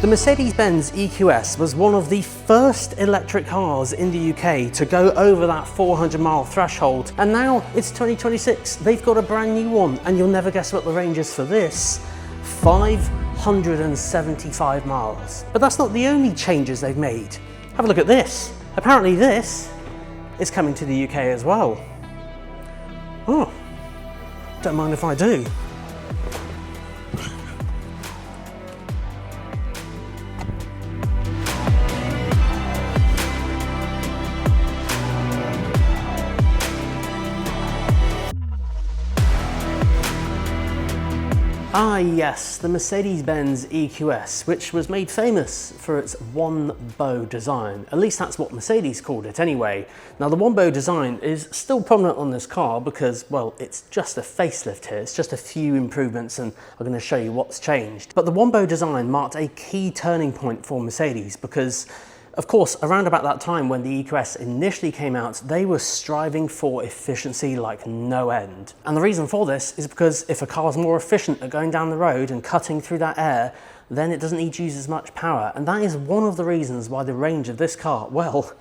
The Mercedes-Benz EQS was one of the first electric cars in the UK to go over that 400-mile threshold, and now it's 2026. They've got a brand new one, and you'll never guess what the range is for this: 575 miles. But that's not the only changes they've made. Have a look at this. Apparently this is coming to the UK as well. Oh, don't mind if I do. Ah yes, the Mercedes-Benz EQS, which was made famous for its one-bow design. At least that's what Mercedes called it anyway. Now the one-bow design is still prominent on this car because, well, it's just a facelift here. It's just a few improvements, and I'm going to show you what's changed. But the one-bow design marked a key turning point for Mercedes because, of course, around about that time when the EQS initially came out, they were striving for efficiency like no end. And the reason for this is because if a car is more efficient at going down the road and cutting through that air, then it doesn't need to use as much power. And that is one of the reasons why the range of this car, well,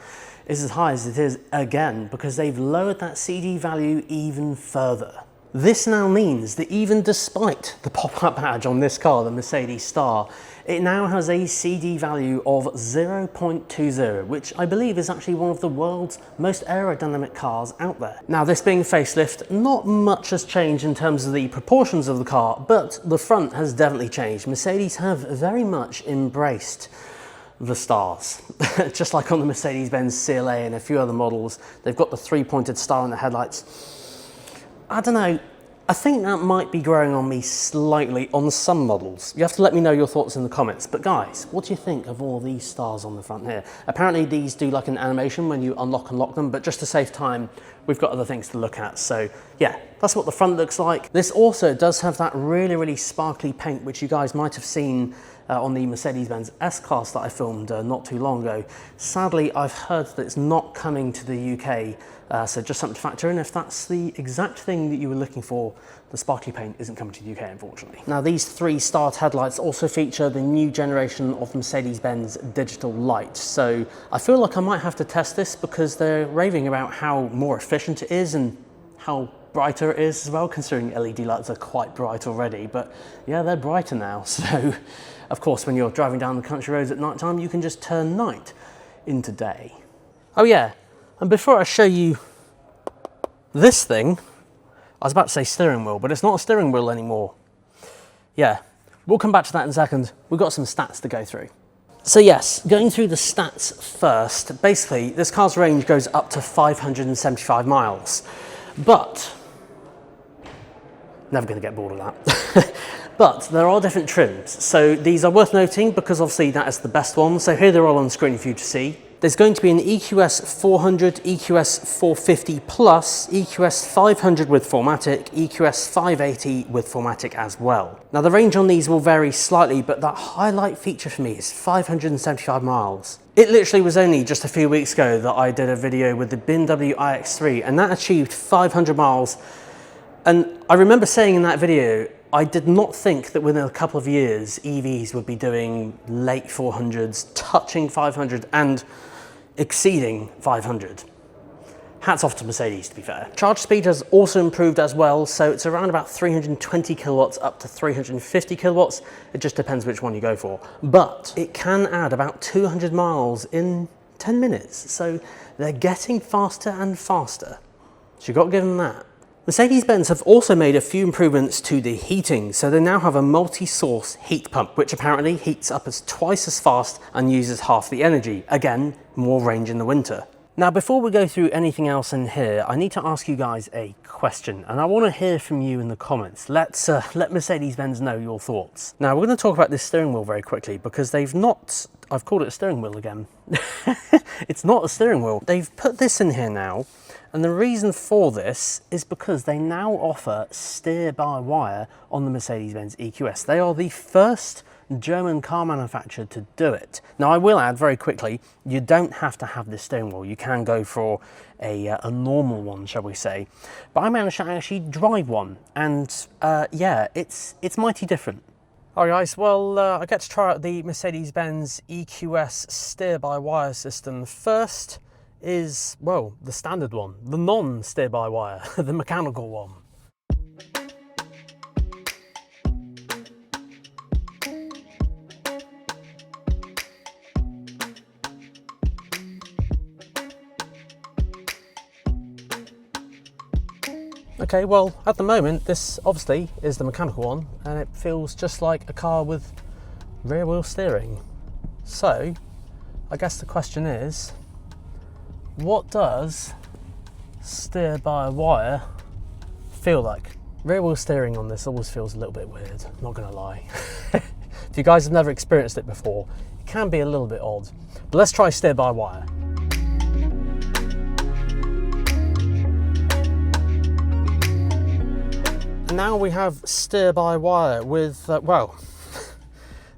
is as high as it is again, because they've lowered that CD value even further. This now means that even despite the pop-up badge on this car, the Mercedes Star, it now has a CD value of 0.20, which I believe is actually one of the world's most aerodynamic cars out there. Now, this being facelift, not much has changed in terms of the proportions of the car, but the front has definitely changed. Mercedes have very much embraced the stars. Just like on the Mercedes-Benz CLA and a few other models, they've got the three-pointed star in the headlights. I don't know, I think that might be growing on me slightly on some models. You have to let me know your thoughts in the comments. But guys, what do you think of all these stars on the front here? Apparently these do like an animation when you unlock and lock them, but just to save time, we've got other things to look at. So yeah, that's what the front looks like. This also does have that really sparkly paint, which you guys might have seen on the Mercedes-Benz S-Class that I filmed not too long ago. Sadly, I've heard that it's not coming to the UK, so just something to factor in. If that's the exact thing that you were looking for, the sparkly paint isn't coming to the UK, unfortunately. Now, these three starred headlights also feature the new generation of Mercedes-Benz digital light. So I feel like I might have to test this because they're raving about how more efficient it is and how brighter it is as well, considering LED lights are quite bright already. But yeah, they're brighter now. So of course, when you're driving down the country roads at night time, you can just turn night into day. Oh yeah, and before I show you this thing, I was about to say steering wheel, but it's not a steering wheel anymore. Yeah, we'll come back to that in a second. We've got some stats to go through. So yes, going through the stats first, basically this car's range goes up to 575 miles, but never going to get bored of that. But there are different trims, so these are worth noting because obviously that is the best one. So here they're all on screen for you to see. There's going to be an EQS 400, EQS 450 Plus, EQS 500 with 4MATIC, EQS 580 with 4MATIC as well. Now the range on these will vary slightly, but that highlight feature for me is 575 miles. It literally was only just a few weeks ago that I did a video with the BMW iX3, and that achieved 500 miles. And I remember saying in that video, I did not think that within a couple of years, EVs would be doing late 400s, touching 500 and exceeding 500. Hats off to Mercedes, to be fair. Charge speed has also improved as well, so it's around about 320 kilowatts up to 350 kilowatts. It just depends which one you go for. But it can add about 200 miles in 10 minutes, so they're getting faster and faster. So you've got to give them that. Mercedes-Benz have also made a few improvements to the heating, so they now have a multi-source heat pump, which apparently heats up as twice as fast and uses half the energy. Again, more range in the winter. Now, before we go through anything else in here, I need to ask you guys a question, and I want to hear from you in the comments. Let Mercedes-Benz know your thoughts. Now, we're going to talk about this steering wheel very quickly because they've not... I've called it a steering wheel again. It's not a steering wheel. They've put this in here now, and the reason for this is because they now offer steer-by-wire on the Mercedes-Benz EQS. They are the first German car manufacturer to do it. Now, I will add very quickly, you don't have to have this steering wheel. You can go for a normal one, shall we say. But I managed to actually drive one, and yeah, it's mighty different. Alright guys, well I get to try out the Mercedes-Benz EQS steer-by-wire system. First is, well, the standard one, the non-steer-by-wire, the mechanical one. Okay, well, at the moment, this obviously is the mechanical one, and it feels just like a car with rear wheel steering. So, I guess the question is, what does steer by wire feel like? Rear wheel steering on this always feels a little bit weird, not gonna lie. If you guys have never experienced it before, it can be a little bit odd. But let's try steer by wire. Now we have steer by wire with, well,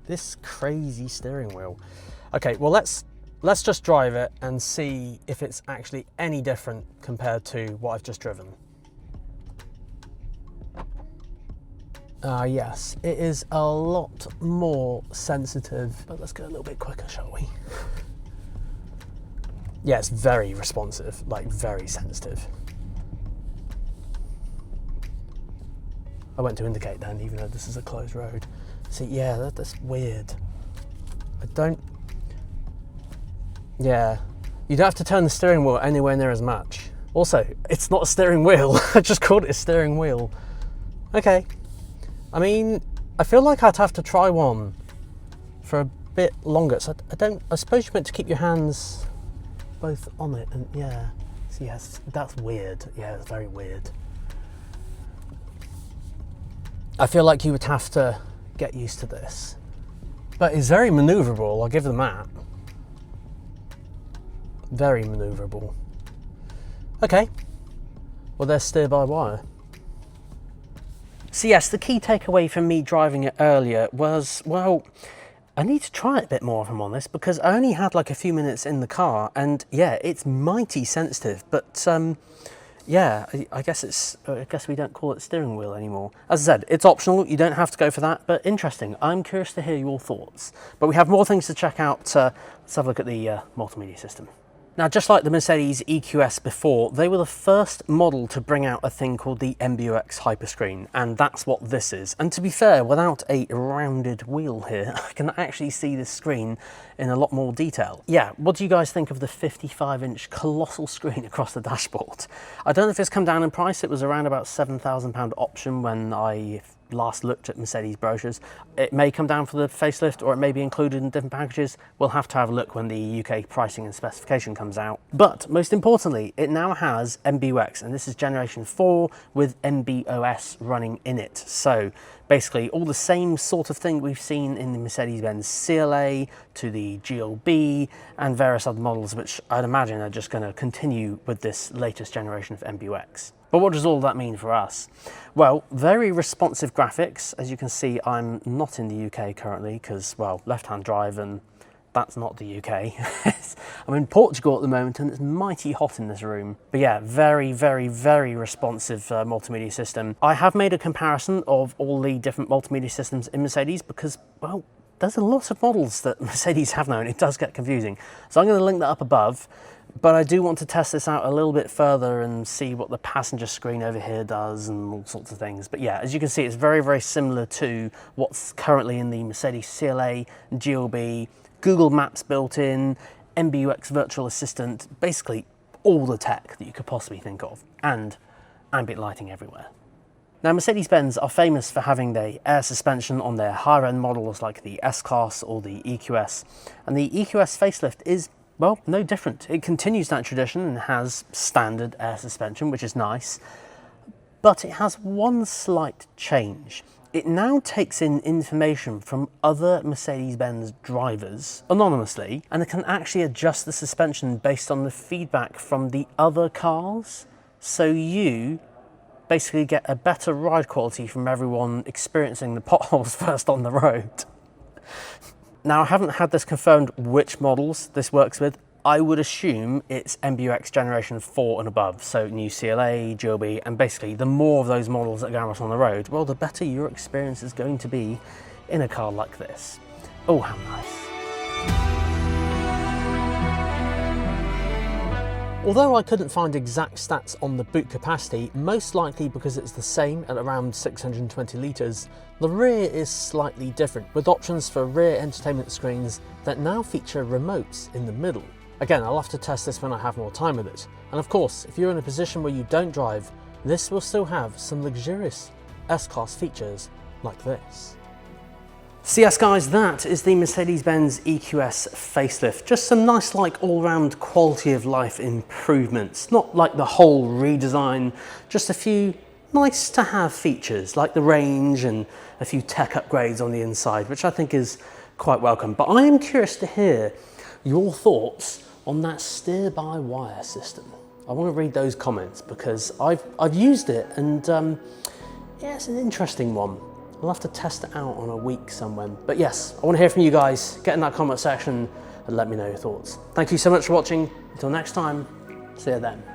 this crazy steering wheel. Okay, well let's just drive it and see if it's actually any different compared to what I've just driven. Yes, it is a lot more sensitive, but let's go a little bit quicker, shall we? Yeah, it's very responsive, like very sensitive. I went to indicate then, even though this is a closed road. See, yeah, that's weird. Yeah, you don't have to turn the steering wheel anywhere near as much. Also, it's not a steering wheel. I just called it a steering wheel. Okay. I mean, I feel like I'd have to try one for a bit longer. So I suppose you're meant to keep your hands both on it, and yeah. So yes, that's weird. Yeah, it's very weird. I feel like you would have to get used to this. But it's very manoeuvrable, I'll give them that. Very manoeuvrable. Okay, well there's steer by wire. So yes, the key takeaway from me driving it earlier was, well, I need to try it a bit more if I'm honest, because I only had like a few minutes in the car, and yeah, it's mighty sensitive, but yeah, I guess we don't call it steering wheel anymore. As I said, it's optional, you don't have to go for that, but interesting. I'm curious to hear your thoughts. But we have more things to check out. Let's have a look at the multimedia system. Now, just like the Mercedes EQS before, they were the first model to bring out a thing called the MBUX Hyperscreen, and that's what this is. And to be fair, without a rounded wheel here, I can actually see this screen in a lot more detail. Yeah, what do you guys think of the 55-inch colossal screen across the dashboard? I don't know if it's come down in price. It was around about £7,000 option when I last looked at Mercedes brochures. It may come down for the facelift, or it may be included in different packages. We'll have to have a look when the UK pricing and specification comes out. But most importantly, it now has MBUX, and this is generation 4 with MB.OS running in it. So basically all the same sort of thing we've seen in the Mercedes-Benz CLA to the GLB and various other models, which I'd imagine are just going to continue with this latest generation of MBUX. But what does all that mean for us? Well, very responsive graphics. As you can see, I'm not in the UK currently because, well, left-hand drive, and that's not the UK. I'm in Portugal at the moment and it's mighty hot in this room. But yeah, very, very, very responsive multimedia system. I have made a comparison of all the different multimedia systems in Mercedes because, well, there's a lot of models that Mercedes have now and it does get confusing. So I'm going to link that up above. But I do want to test this out a little bit further and see what the passenger screen over here does and all sorts of things. But yeah, as you can see, it's very, very similar to what's currently in the Mercedes CLA, GLB, Google Maps built in, MBUX virtual assistant, basically all the tech that you could possibly think of, and ambient lighting everywhere. Now, Mercedes-Benz are famous for having their air suspension on their higher-end models like the S-Class or the EQS, and the EQS facelift is, well, no different. It continues that tradition and has standard air suspension, which is nice, but it has one slight change. It now takes in information from other Mercedes-Benz drivers anonymously, and it can actually adjust the suspension based on the feedback from the other cars. So you basically get a better ride quality from everyone experiencing the potholes first on the road. Now, I haven't had this confirmed which models this works with. I would assume it's MBUX generation 4 and above, so new CLA, GLB, and basically the more of those models that go out on the road, well, the better your experience is going to be in a car like this. Oh, how nice. Although I couldn't find exact stats on the boot capacity, most likely because it's the same at around 620 litres, the rear is slightly different, with options for rear entertainment screens that now feature remotes in the middle. Again, I'll have to test this when I have more time with it. And of course, if you're in a position where you don't drive, this will still have some luxurious S-Class features like this. So yes guys, that is the Mercedes-Benz EQS facelift. Just some nice all-round quality of life improvements. Not like the whole redesign, just a few nice to have features like the range and a few tech upgrades on the inside, which I think is quite welcome. But I am curious to hear your thoughts on that steer-by-wire system. I want to read those comments because I've used it and yeah, it's an interesting one. I'll have to test it out on a week somewhere. But yes, I want to hear from you guys. Get in that comment section and let me know your thoughts. Thank you so much for watching. Until next time, see you then.